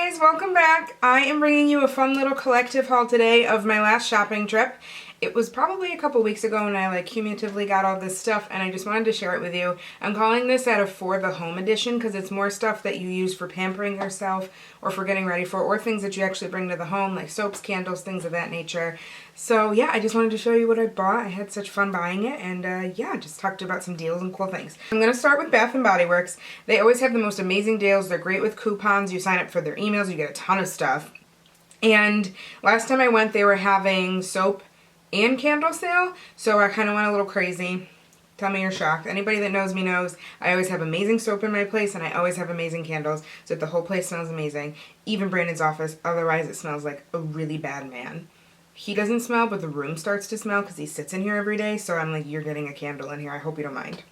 guys, welcome back. I am bringing you a fun little collective haul today of my last shopping trip. It was probably a couple weeks ago when I cumulatively got all this stuff and I just wanted to share it with you. I'm calling this out of For the Home edition because it's more stuff that you use for pampering yourself or for getting ready for, or things that you actually bring to the home like soaps, candles, things of that nature. So yeah, I just wanted to show you what I bought. I had such fun buying it and yeah, just talked about some deals and cool things. I'm going to start with Bath & Body Works. They always have the most amazing deals. They're great with coupons. You sign up for their emails, you get a ton of stuff. And last time I went, they were having soap and candle sale, so I kind of went a little crazy. Tell me you're shocked. Anybody that knows me knows I always have amazing soap in my place and I always have amazing candles, so that the whole place smells amazing. Even Brandon's office, otherwise it smells like a really bad man. He doesn't smell, but the room starts to smell because he sits in here every day, so I'm like, you're getting a candle in here. I hope you don't mind.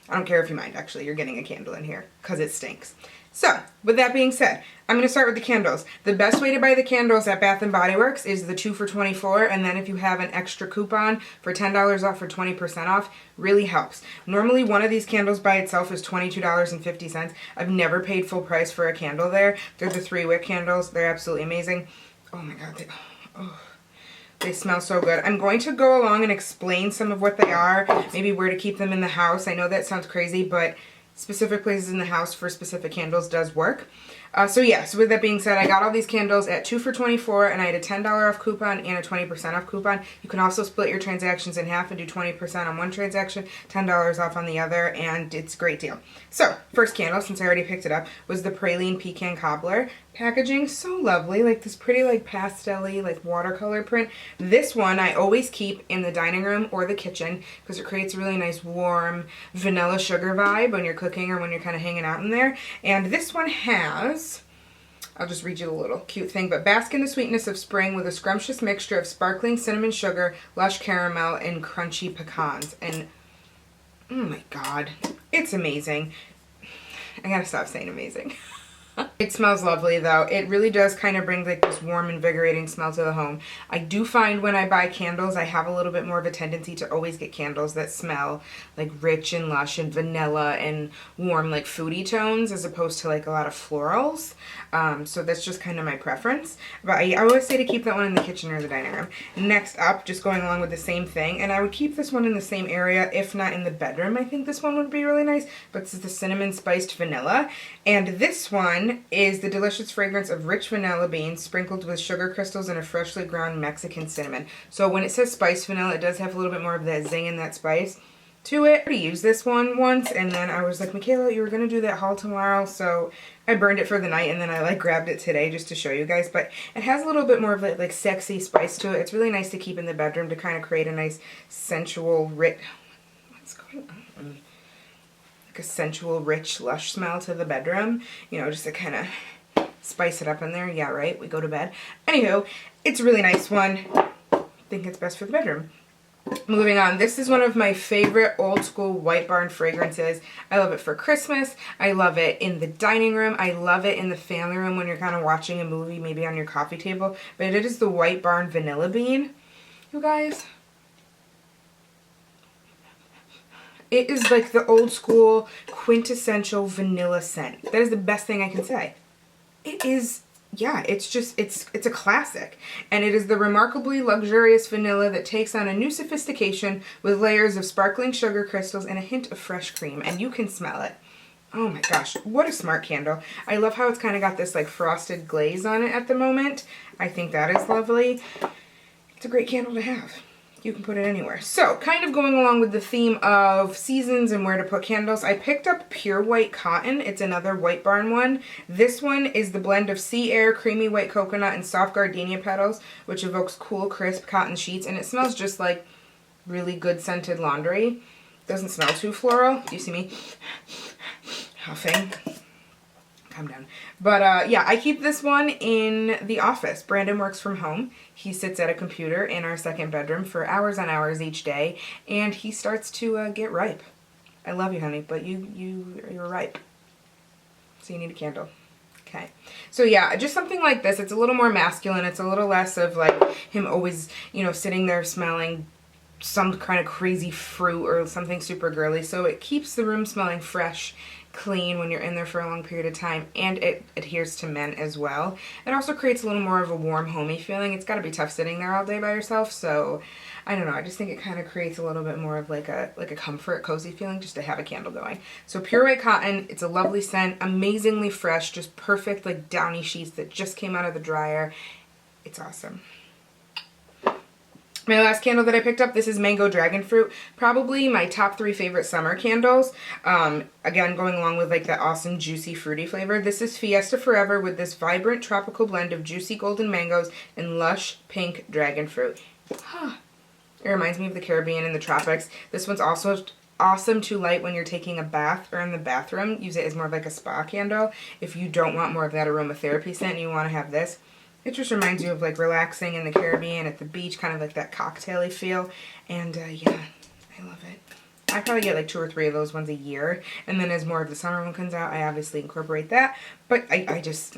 I don't care if you mind, actually. You're getting a candle in here because it stinks. So, with that being said, I'm going to start with the candles. The best way to buy the candles at Bath & Body Works is the 2 for $24, and then if you have an extra coupon for $10 off or 20% off, really helps. Normally, one of these candles by itself is $22.50. I've never paid full price for a candle there. They're the 3-wick candles. They're absolutely amazing. Oh my god, they smell so good. I'm going to go along and explain some of what they are, maybe where to keep them in the house. I know that sounds crazy, but specific places in the house for specific candles does work. So with that being said, I got all these candles at 2 for $24 and I had a $10 off coupon and a 20% off coupon. You can also split your transactions in half and do 20% on one transaction, $10 off on the other, and it's a great deal. So, first candle, since I already picked it up, was the Praline Pecan Cobbler. Packaging, so lovely, like this pretty pastel-y watercolor print. This one I always keep in the dining room or the kitchen because it creates a really nice warm vanilla sugar vibe when you're cooking or when you're kind of hanging out in there. And this one has, I'll just read you the little cute thing, but bask in the sweetness of spring with a scrumptious mixture of sparkling cinnamon sugar, lush caramel, and crunchy pecans. And oh my god, it's amazing. I gotta stop saying amazing. It smells lovely though. It really does kind of bring this warm, invigorating smell to the home. I do find when I buy candles, I have a little bit more of a tendency to always get candles that smell rich and lush and vanilla and warm foodie tones as opposed to a lot of florals. So that's just kind of my preference. But I always say to keep that one in the kitchen or the dining room. Next up, just going along with the same thing, and I would keep this one in the same area, if not in the bedroom. I think this one would be really nice, but it's the cinnamon spiced vanilla. And this one is the delicious fragrance of rich vanilla beans sprinkled with sugar crystals and a freshly ground Mexican cinnamon. So when it says spiced vanilla, it does have a little bit more of that zing and that spice to it. I already used this one once and then I was like, Michaela, you were going to do that haul tomorrow, so I burned it for the night and then I grabbed it today just to show you guys. But it has a little bit more of that sexy spice to it. It's really nice to keep in the bedroom to kind of create a nice sensual, rich, what's going on? A sensual, rich, lush smell to the bedroom, you know, just to kind of spice it up in there. Yeah, right, we go to bed. Anywho, it's a really nice one. I think it's best for the bedroom. Moving on, this is one of my favorite old school White Barn fragrances. I love it for Christmas. I love it in the dining room. I love it in the family room when you're kind of watching a movie, maybe on your coffee table. But it is the White Barn Vanilla Bean. You guys, it is the old school quintessential vanilla scent. That is the best thing I can say. It is, yeah, it's a classic. And it is the remarkably luxurious vanilla that takes on a new sophistication with layers of sparkling sugar crystals and a hint of fresh cream. And you can smell it. Oh my gosh, what a smart candle. I love how it's kind of got this frosted glaze on it at the moment. I think that is lovely. It's a great candle to have. You can put it anywhere. So, kind of going along with the theme of seasons and where to put candles, I picked up Pure White Cotton. It's another White Barn one. This one is the blend of sea air, creamy white coconut, and soft gardenia petals, which evokes cool, crisp cotton sheets, and it smells just like really good scented laundry. Doesn't smell too floral. Do you see me huffing? Calm down. But yeah, I keep this one in the office. Brandon works from home. He sits at a computer in our second bedroom for hours on hours each day, and he starts to get ripe. I love you, honey, but you're ripe. So you need a candle. Okay. So yeah, just something like this. It's a little more masculine. It's a little less of him always, sitting there smelling some kind of crazy fruit or something super girly. So it keeps the room smelling fresh, clean when you're in there for a long period of time, and it adheres to men as well. It also creates a little more of a warm, homey feeling. It's got to be tough sitting there all day by yourself, so I don't know. I just think it kind of creates a little bit more of like a comfort, cozy feeling just to have a candle going. So pure white cotton. It's a lovely scent, amazingly fresh, just perfect like downy sheets that just came out of the dryer. It's awesome. My last candle that I picked up, this is Mango Dragon Fruit. Probably my top 3 favorite summer candles. Again, going along with like that awesome juicy fruity flavor. This is Fiesta Forever with this vibrant tropical blend of juicy golden mangoes and lush pink dragon fruit. It reminds me of the Caribbean and the tropics. This one's also awesome to light when you're taking a bath or in the bathroom. Use it as more of like a spa candle. If you don't want more of that aromatherapy scent and you want to have this. It just reminds you of like relaxing in the Caribbean at the beach, kind of like that cocktaily feel. And yeah, I love it. I probably get like 2 or 3 of those ones a year. And then as more of the summer one comes out, I obviously incorporate that. But I just,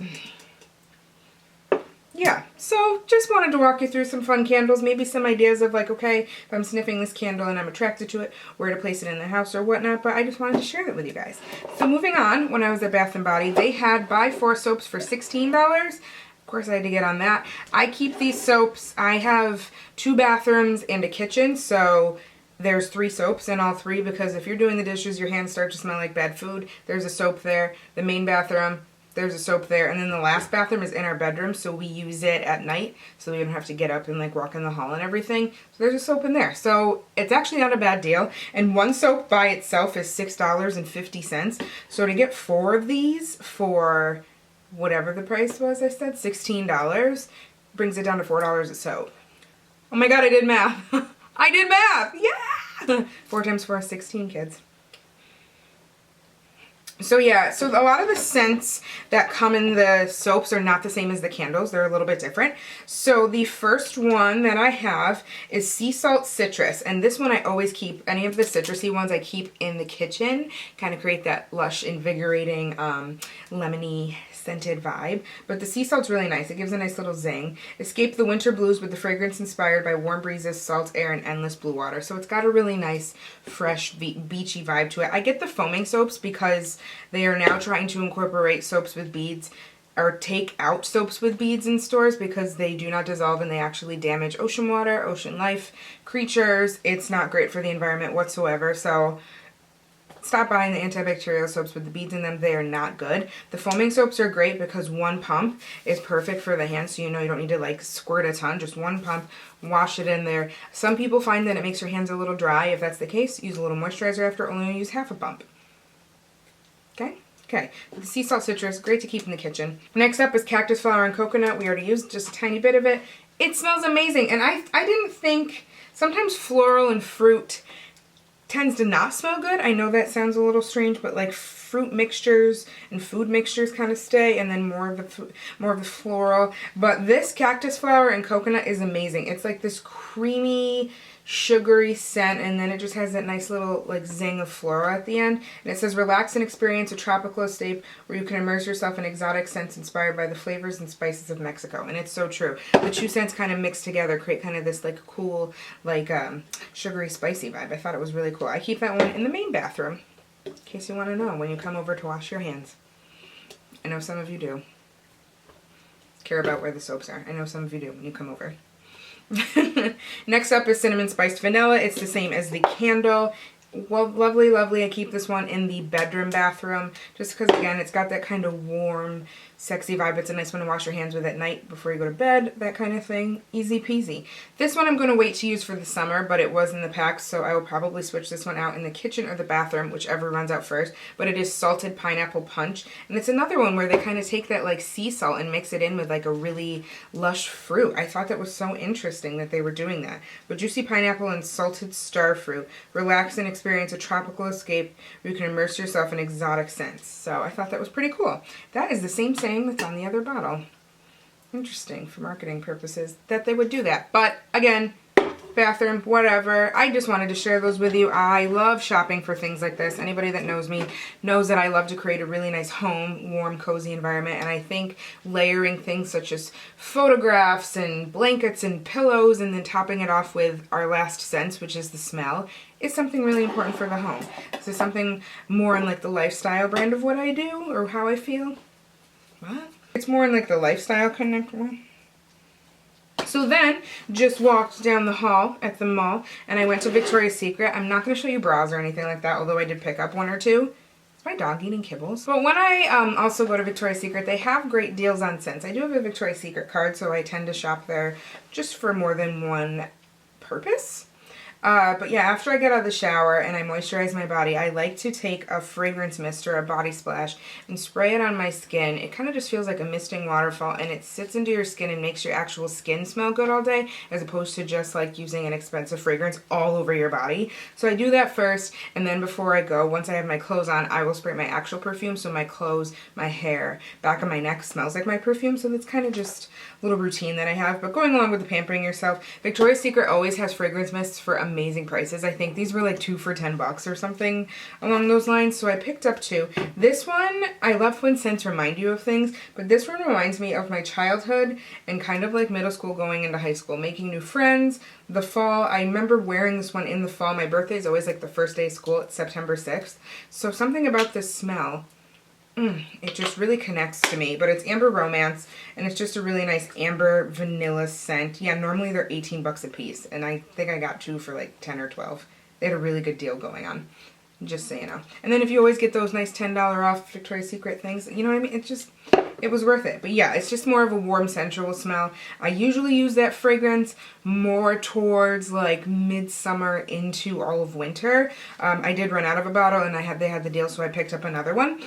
yeah. So just wanted to walk you through some fun candles. Maybe some ideas of like, okay, if I'm sniffing this candle and I'm attracted to it, where to place it in the house or whatnot. But I just wanted to share that with you guys. So moving on, when I was at Bath & Body, they had buy 4 soaps for $16. Of course I had to get on that. I keep these soaps. I have 2 bathrooms and a kitchen, so there's 3 soaps in all 3 because if you're doing the dishes, your hands start to smell like bad food. There's a soap there. The main bathroom, there's a soap there. And then the last bathroom is in our bedroom, so we use it at night so we don't have to get up and like walk in the hall and everything. So there's a soap in there. So it's actually not a bad deal. And 1 soap by itself is $6.50. So to get 4 of these for whatever the price was, I said, $16, brings it down to $4 a soap. Oh my god, I did math. I did math! Yeah! 4 times 4 is 16, kids. So yeah, so a lot of the scents that come in the soaps are not the same as the candles. They're a little bit different. So the first one that I have is Sea Salt Citrus. And this one I always keep. Any of the citrusy ones I keep in the kitchen. Kind of create that lush, invigorating, lemony scented vibe. But the sea salt's really nice. It gives a nice little zing. Escape the winter blues with the fragrance inspired by warm breezes, salt air, and endless blue water. So it's got a really nice, fresh, beachy vibe to it. I get the foaming soaps because they are now trying to incorporate soaps with beads or take out soaps with beads in stores because they do not dissolve and they actually damage ocean water, ocean life, creatures. It's not great for the environment whatsoever. So stop buying the antibacterial soaps with the beads in them. They are not good. The foaming soaps are great because 1 pump is perfect for the hands, so you know you don't need to like squirt a ton. Just 1 pump, wash it in there. Some people find that it makes your hands a little dry. If that's the case, use a little moisturizer after, only use half a pump. Okay? Okay, the Sea Salt Citrus, great to keep in the kitchen. Next up is Cactus Flower and Coconut. We already used just a tiny bit of it. It smells amazing, and I didn't think, sometimes floral and fruit tends to not smell good. I know that sounds a little strange, but like fruit mixtures and food mixtures kind of stay, and then more of the floral. But this Cactus Flower and Coconut is amazing. It's like this creamy, sugary scent, and then it just has that nice little like zing of floral at the end. And it says, relax and experience a tropical escape where you can immerse yourself in exotic scents inspired by the flavors and spices of Mexico. And it's so true. The 2 scents kind of mixed together create kind of this like cool, like sugary, spicy vibe. I thought it was really cool. I keep that one in the main bathroom in case you want to know when you come over to wash your hands. I know some of you do care about where the soaps are. I know some of you do when you come over. Next up is Cinnamon Spiced Vanilla. It's the same as the candle. Well, lovely, lovely. I keep this one in the bedroom bathroom just because, again, it's got that kind of warm, sexy vibe. It's a nice one to wash your hands with at night before you go to bed, that kind of thing. Easy peasy. This one I'm going to wait to use for the summer, but it was in the pack, so I will probably switch this one out in the kitchen or the bathroom, whichever runs out first. But it is Salted Pineapple Punch, and it's another one where they kind of take that like sea salt and mix it in with like a really lush fruit. I thought that was so interesting that they were doing that. But juicy pineapple and salted star fruit. Relax and experience a tropical escape where you can immerse yourself in exotic scents. So I thought that was pretty cool. That is the same saying that's on the other bottle. Interesting for marketing purposes that they would do that. But again, bathroom, whatever. I just wanted to share those with you. I love shopping for things like this. Anybody that knows me knows that I love to create a really nice home, warm, cozy environment, and I think layering things such as photographs and blankets and pillows and then topping it off with our last sense, which is the smell, is something really important for the home. This is something more in like the lifestyle brand of what I do or how I feel. What? It's more in like the lifestyle connect one. So then, just walked down the hall at the mall, and I went to Victoria's Secret. I'm not going to show you bras or anything like that, although I did pick up one or two. Is my dog eating kibbles? But when I also go to Victoria's Secret, they have great deals on scents. I do have a Victoria's Secret card, so I tend to shop there just for more than one purpose. But yeah, after I get out of the shower and I moisturize my body, I like to take a fragrance mist or a body splash and spray it on my skin. It kind of just feels like a misting waterfall, and it sits into your skin and makes your actual skin smell good all day, as opposed to just like using an expensive fragrance all over your body. So I do that first, and then before I go, once I have my clothes on, I will spray my actual perfume, so my clothes, my hair, back of my neck smells like my perfume. So that's kind of just a little routine that I have. But going along with the pampering yourself, Victoria's Secret always has fragrance mists for amazing prices. I think these were like 2 for $10 or something along those lines, so I picked up 2. This one, I love when scents remind you of things, but this one reminds me of my childhood and kind of like middle school going into high school, making new friends, the fall. I remember wearing this one in the fall. My birthday is always like the first day of school. It's September 6th, so something about this smell, it just really connects to me. But it's Amber Romance, and it's just a really nice amber vanilla scent. Yeah, normally they're 18 bucks a piece, and I think I got 2 for like 10 or 12. They had a really good deal going on, just so you know. And then if you always get those nice $10 off Victoria's Secret things, you know what I mean? It was worth it. But yeah, it's just more of a warm, sensual smell. I usually use that fragrance more towards like midsummer into all of winter. I did run out of a bottle, and they had the deal, so I picked up another one.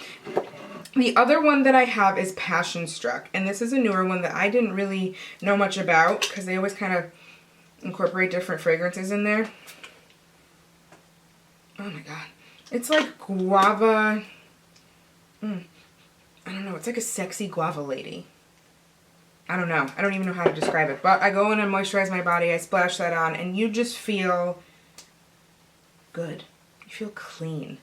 The other one that I have is Passion Struck, and this is a newer one that I didn't really know much about because they always kind of incorporate different fragrances in there. Oh my god. It's like guava. I don't know. It's like a sexy guava lady. I don't know. I don't even know how to describe it. But I go in and moisturize my body. I splash that on, and you just feel good. You feel clean.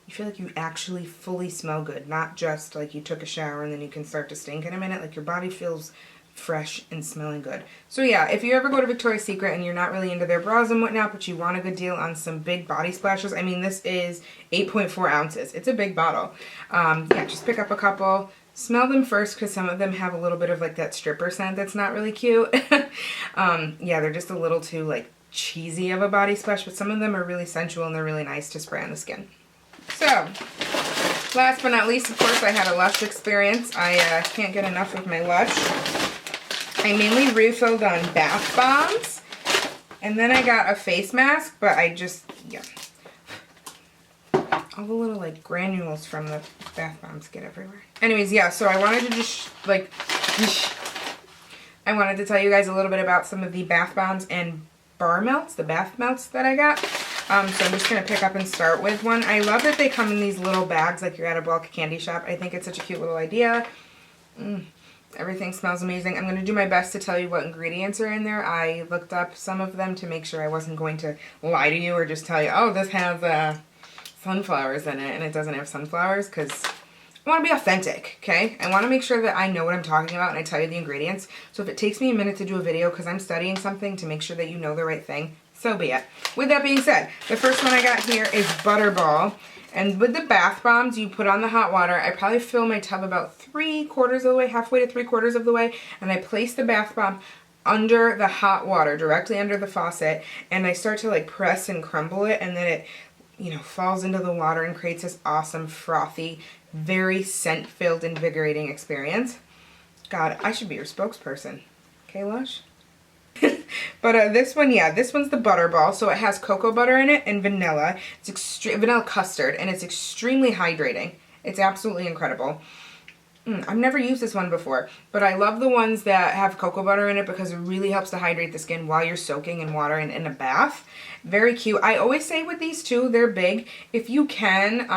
You feel like you actually fully smell good, not just like you took a shower and then you can start to stink in a minute. Like your body feels fresh and smelling good. So yeah, if you ever go to Victoria's Secret and you're not really into their bras and whatnot, but you want a good deal on some big body splashes, I mean, this is 8.4 ounces. It's a big bottle. Yeah, just pick up a couple. Smell them first because some of them have a little bit of like that stripper scent that's not really cute. Yeah, they're just a little too like cheesy of a body splash, but some of them are really sensual and they're really nice to spray on the skin. So, last but not least, of course, I had a Lush experience. I can't get enough of my Lush. I mainly refilled on bath bombs, and then I got a face mask, but I just, yeah. All the little, like, granules from the bath bombs get everywhere. Anyways, yeah, so I wanted to just, like, I wanted to tell you guys a little bit about some of the bath bombs and bar melts, the bath melts that I got. So I'm just going to pick up and start with one. I love that they come in these little bags like you're at a bulk candy shop. I think it's such a cute little idea. Everything smells amazing. I'm going to do my best to tell you what ingredients are in there. I looked up some of them to make sure I wasn't going to lie to you or just tell you, oh, this has sunflowers in it, and it doesn't have sunflowers, because I want to be authentic, okay? I want to make sure that I know what I'm talking about and I tell you the ingredients. So if it takes me a minute to do a video because I'm studying something to make sure that you know the right thing, so be it. With that being said, the first one I got here is Butterball. And with the bath bombs, you put on the hot water. I probably fill my tub about 3/4 of the way, halfway to 3/4 of the way, and I place the bath bomb under the hot water, directly under the faucet, and I start to like press and crumble it, and then it, you know, falls into the water and creates this awesome, frothy, very scent-filled, invigorating experience. God, I should be your spokesperson. Okay, Lush? But this one, yeah, this one's the Butterball. So it has cocoa butter in it and vanilla. It's vanilla custard, and it's extremely hydrating. It's absolutely incredible. I've never used this one before, but I love the ones that have cocoa butter in it because it really helps to hydrate the skin while you're soaking in water and in a bath. Very cute. I always say with these two, they're big. If you can,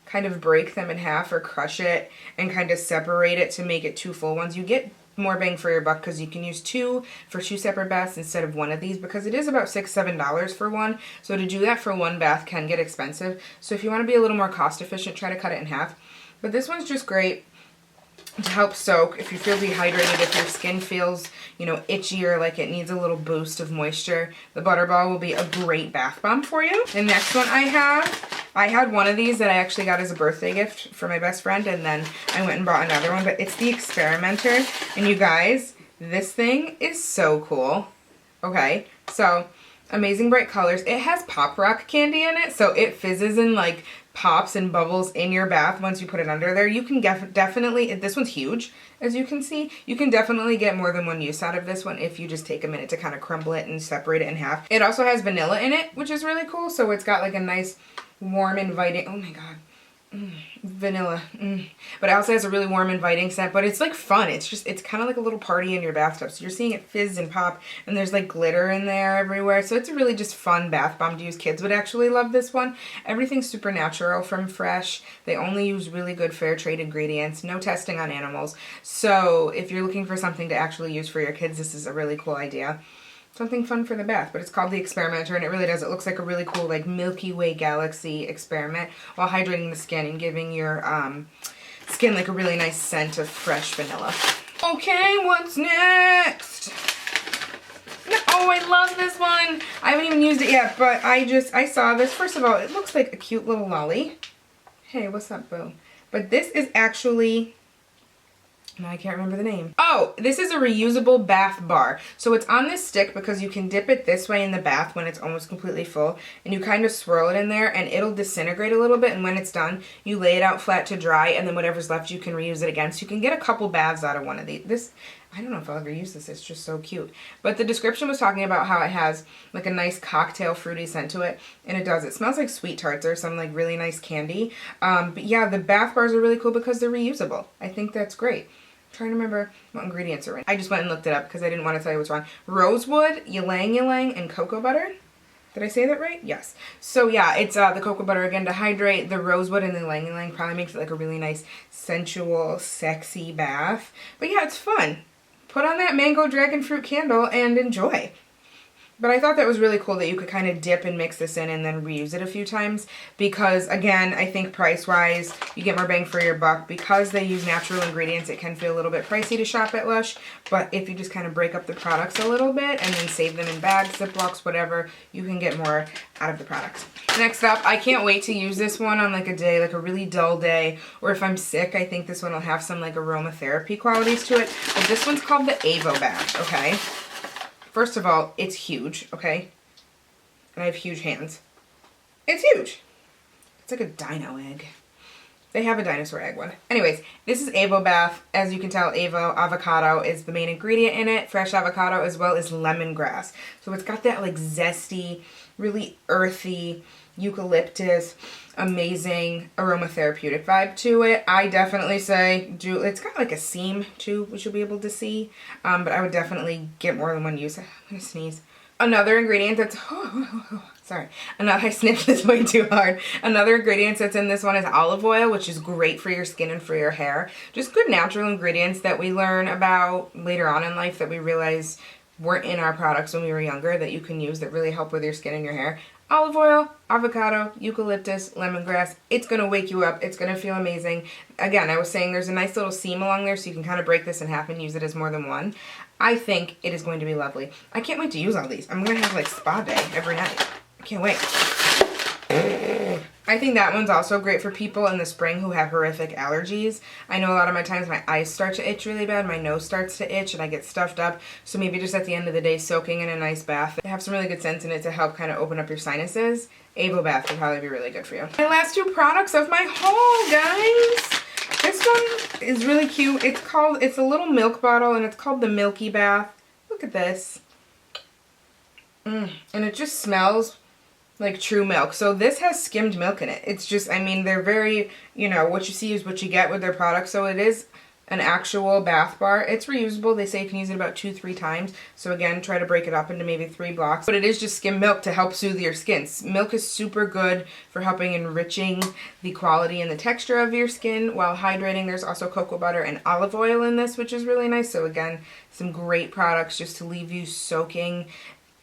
kind of break them in half or crush it and kind of separate it to make it 2 full ones, you get more bang for your buck because you can use two for two separate baths instead of one of these, because it is about $6-7 for one. So to do that for one bath can get expensive. So if you want to be a little more cost efficient, try to cut it in half. But this one's just great to help soak if you feel dehydrated, if your skin feels, you know, itchy or like it needs a little boost of moisture. The Butterball will be a great bath bomb for you. The next one I had one of these that I actually got as a birthday gift for my best friend, and then I went and bought another one, but it's the Experimenter. And you guys, this thing is so cool. Okay, so amazing bright colors. It has Pop Rock candy in it, so it fizzes and like pops and bubbles in your bath once you put it under there. You can definitely, this one's huge, as you can see. You can definitely get more than one use out of this one if you just take a minute to kind of crumble it and separate it in half. It also has vanilla in it, which is really cool, so it's got like a nice, warm, inviting, oh my god, vanilla. But it also has a really warm, inviting scent, but it's like fun. It's just, it's kind of like a little party in your bathtub. So you're seeing it fizz and pop, and there's like glitter in there everywhere. So it's a really just fun bath bomb to use. Kids would actually love this one. Everything's super natural from Fresh. They only use really good fair trade ingredients, no testing on animals. So if you're looking for something to actually use for your kids, this is a really cool idea. Something fun for the bath, but it's called the Experimenter, and it really does. It looks like a really cool, like, Milky Way galaxy experiment while hydrating the skin and giving your skin, like, a really nice scent of fresh vanilla. Okay, what's next? Oh, I love this one. I haven't even used it yet, but I saw this. First of all, it looks like a cute little lolly. Hey, what's up, boo? But this is actually... now I can't remember the name. Oh, this is a reusable bath bar. So it's on this stick because you can dip it this way in the bath when it's almost completely full, and you kind of swirl it in there and it'll disintegrate a little bit, and when it's done, you lay it out flat to dry, and then whatever's left you can reuse it again. So you can get a couple baths out of one of these. This, I don't know if I'll ever use this. It's just so cute. But the description was talking about how it has like a nice cocktail fruity scent to it, and it does. It smells like sweet tarts or some like really nice candy. But yeah, the bath bars are really cool because they're reusable. I think that's great. Trying to remember what ingredients are in. I just went and looked it up because I didn't want to tell you what's wrong. Rosewood, ylang ylang, and cocoa butter. Did I say that right? Yes. So yeah, it's the cocoa butter again to hydrate. The rosewood and the ylang ylang probably makes it like a really nice, sensual, sexy bath. But yeah, it's fun. Put on that mango dragon fruit candle and enjoy. But I thought that was really cool that you could kind of dip and mix this in and then reuse it a few times, because again, I think price-wise, you get more bang for your buck. Because they use natural ingredients, it can feel a little bit pricey to shop at Lush, but if you just kind of break up the products a little bit and then save them in bags, Ziplocs, whatever, you can get more out of the product. Next up, I can't wait to use this one on like a day, like a really dull day, or if I'm sick, I think this one will have some like aromatherapy qualities to it. But this one's called the Avo Bath, okay? First of all, it's huge, okay? And I have huge hands. It's huge. It's like a dino egg. They have a dinosaur egg one. Anyways, this is Avo Bath. As you can tell, avocado is the main ingredient in it. Fresh avocado as well as lemongrass. So it's got that like zesty, really earthy, eucalyptus, amazing aromatherapeutic vibe to it. I definitely say it's got like a seam too, which you'll be able to see, but I would definitely get more than one use. I'm gonna sneeze. Another ingredient that's sorry, I sniffed this way too hard. Another ingredient that's in this one is olive oil, which is great for your skin and for your hair. Just good natural ingredients that we learn about later on in life that we realize weren't in our products when we were younger, that you can use that really help with your skin and your hair. Olive oil, avocado, eucalyptus, lemongrass. It's going to wake you up. It's going to feel amazing. Again, I was saying there's a nice little seam along there, so you can kind of break this in half and use it as more than one. I think it is going to be lovely. I can't wait to use all these. I'm going to have like spa day every night. I can't wait. I think that one's also great for people in the spring who have horrific allergies. I know a lot of my times my eyes start to itch really bad, my nose starts to itch, and I get stuffed up. So maybe just at the end of the day, soaking in a nice bath. They have some really good scents in it to help kind of open up your sinuses. Avo Bath would probably be really good for you. My last two products of my haul, guys. This one is really cute. It's a little milk bottle, and it's called the Milky Bath. Look at this. And it just smells like true milk. So this has skimmed milk in it. It's just, I mean, they're very, you know, what you see is what you get with their products. So it is an actual bath bar. It's reusable. They say you can use it about 2-3 times. So again, try to break it up into maybe 3 blocks. But it is just skim milk to help soothe your skin. Milk is super good for helping enriching the quality and the texture of your skin while hydrating. There's also cocoa butter and olive oil in this, which is really nice. So again, some great products just to leave you soaking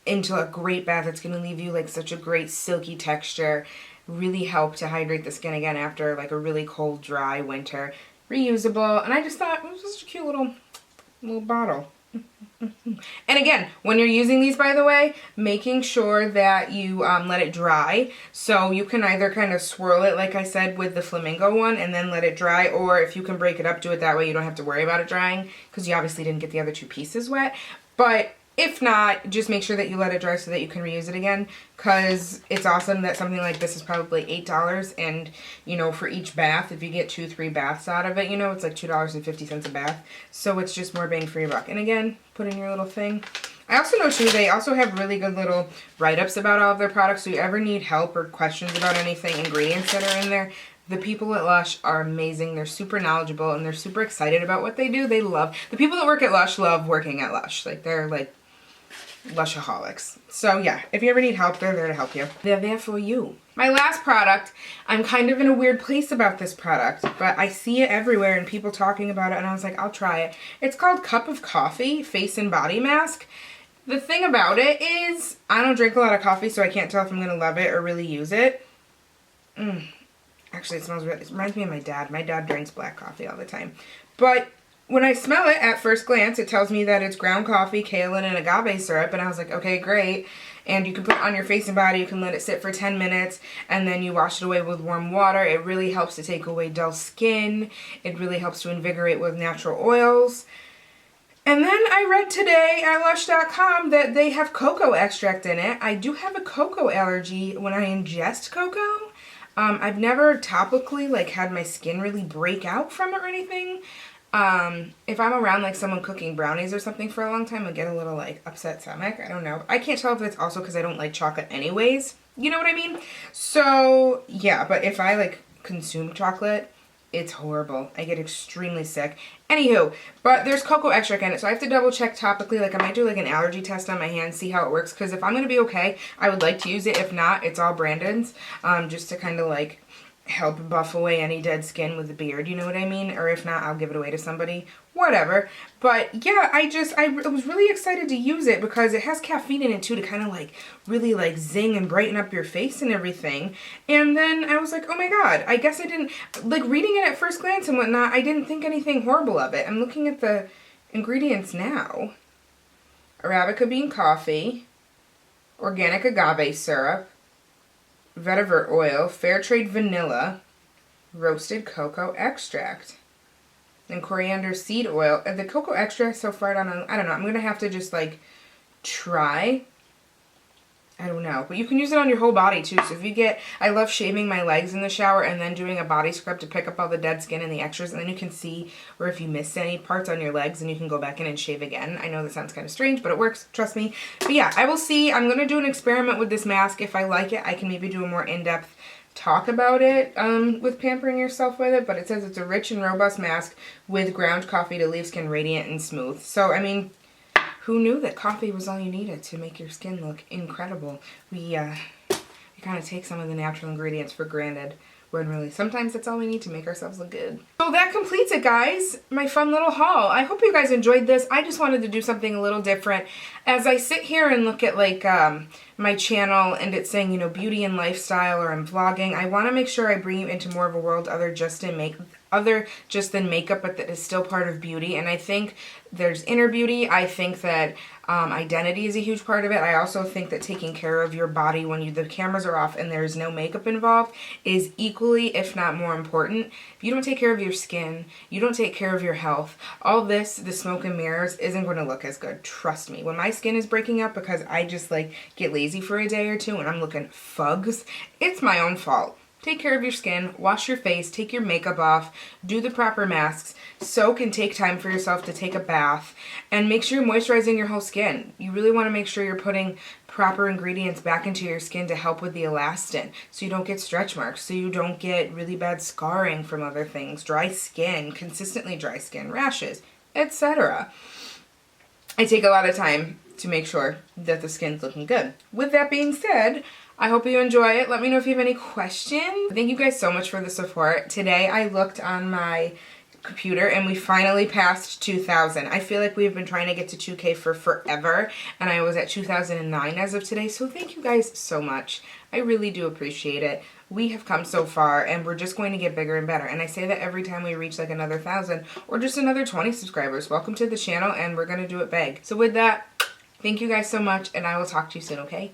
into a great bath. It's going to leave you like such a great silky texture. Really help to hydrate the skin again after like a really cold, dry winter. Reusable, and I just thought it was such a cute little bottle. And again, when you're using these, by the way, making sure that you let it dry. So you can either kind of swirl it, like I said, with the Flamingo one, and then let it dry, or if you can break it up, do it that way. You don't have to worry about it drying, because you obviously didn't get the other 2 pieces wet. But if not, just make sure that you let it dry so that you can reuse it again, because it's awesome that something like this is probably $8, and, you know, for each bath, if you get 2-3 baths out of it, you know, it's like $2.50 a bath, so it's just more bang for your buck. And again, put in your little thing. I also know, too, they also have really good little write-ups about all of their products, so if you ever need help or questions about anything, ingredients that are in there, the people at Lush are amazing. They're super knowledgeable, and they're super excited about what they do. The people that work at Lush love working at Lush. Like, they're, like, Lushaholics. So yeah, if you ever need help, they're there to help you. They're there for you. My last product, I'm kind of in a weird place about this product, but I see it everywhere and people talking about it, and I was like, I'll try it. It's called Cup of Coffee Face and Body Mask. The thing about it is, I don't drink a lot of coffee, so I can't tell if I'm going to love it or really use it. Actually, it reminds me of my dad. My dad drinks black coffee all the time. But when I smell it at first glance, it tells me that it's ground coffee, kaolin, and agave syrup. And I was like, okay, great. And you can put it on your face and body. You can let it sit for 10 minutes. And then you wash it away with warm water. It really helps to take away dull skin. It really helps to invigorate with natural oils. And then I read today at Lush.com that they have cocoa extract in it. I do have a cocoa allergy when I ingest cocoa. I've never topically like had my skin really break out from it or anything. If I'm around like someone cooking brownies or something for a long time, I get a little like upset stomach. I don't know. I can't tell if it's also because I don't like chocolate anyways. You know what I mean? So yeah, but if I like consume chocolate, it's horrible. I get extremely sick. Anywho, but there's cocoa extract in it, so I have to double check topically. Like I might do like an allergy test on my hands, see how it works. Because if I'm going to be okay, I would like to use it. If not, it's all Brandon's, just to kind of like help buff away any dead skin with the beard, you know what I mean? Or if not, I'll give it away to somebody, whatever. But yeah, I was really excited to use it because it has caffeine in it too, to kind of like really like zing and brighten up your face and everything. And then I was like, oh my god, I guess I didn't, like reading it at first glance and whatnot, I didn't think anything horrible of it. I'm looking at the ingredients now. Arabica bean coffee, organic agave syrup, vetiver oil, fair trade vanilla, roasted cocoa extract, and coriander seed oil. And the cocoa extract so far, I don't know. I'm going to have to just like try. I don't know. But you can use it on your whole body too. So if you get, I love shaving my legs in the shower and then doing a body scrub to pick up all the dead skin and the extras. And then you can see where if you missed any parts on your legs and you can go back in and shave again. I know that sounds kind of strange, but it works. Trust me. But yeah, I will see. I'm going to do an experiment with this mask. If I like it, I can maybe do a more in-depth talk about it with pampering yourself with it. But it says it's a rich and robust mask with ground coffee to leave skin radiant and smooth. So, I mean, who knew that coffee was all you needed to make your skin look incredible? We kind of take some of the natural ingredients for granted, when really sometimes that's all we need to make ourselves look good. So that completes it, guys. My fun little haul. I hope you guys enjoyed this. I just wanted to do something a little different. As I sit here and look at like my channel and it's saying, you know, beauty and lifestyle, or I'm vlogging, I want to make sure I bring you into more of a world other just than makeup, but that is still part of beauty. And I think there's inner beauty. I think that identity is a huge part of it. I also think that taking care of your body when the cameras are off and there's no makeup involved is equally, if not more important. If you don't take care of your skin, you don't take care of your health, all this, the smoke and mirrors, isn't going to look as good. Trust me. When my skin is breaking up because I just like get lazy for a day or two and I'm looking fugs, it's my own fault. Take care of your skin, wash your face, take your makeup off, do the proper masks, soak and take time for yourself to take a bath, and make sure you're moisturizing your whole skin. You really want to make sure you're putting proper ingredients back into your skin to help with the elastin, so you don't get stretch marks, so you don't get really bad scarring from other things, dry skin, consistently dry skin, rashes, etc. I take a lot of time to make sure that the skin's looking good. With that being said, I hope you enjoy it. Let me know if you have any questions. Thank you guys so much for the support. Today I looked on my computer and we finally passed 2,000. I feel like we've been trying to get to 2K for forever, and I was at 2,009 as of today, so thank you guys so much. I really do appreciate it. We have come so far and we're just going to get bigger and better, and I say that every time we reach like another 1,000 or just another 20 subscribers. Welcome to the channel, and we're gonna do it big. So with that, thank you guys so much, and I will talk to you soon, okay?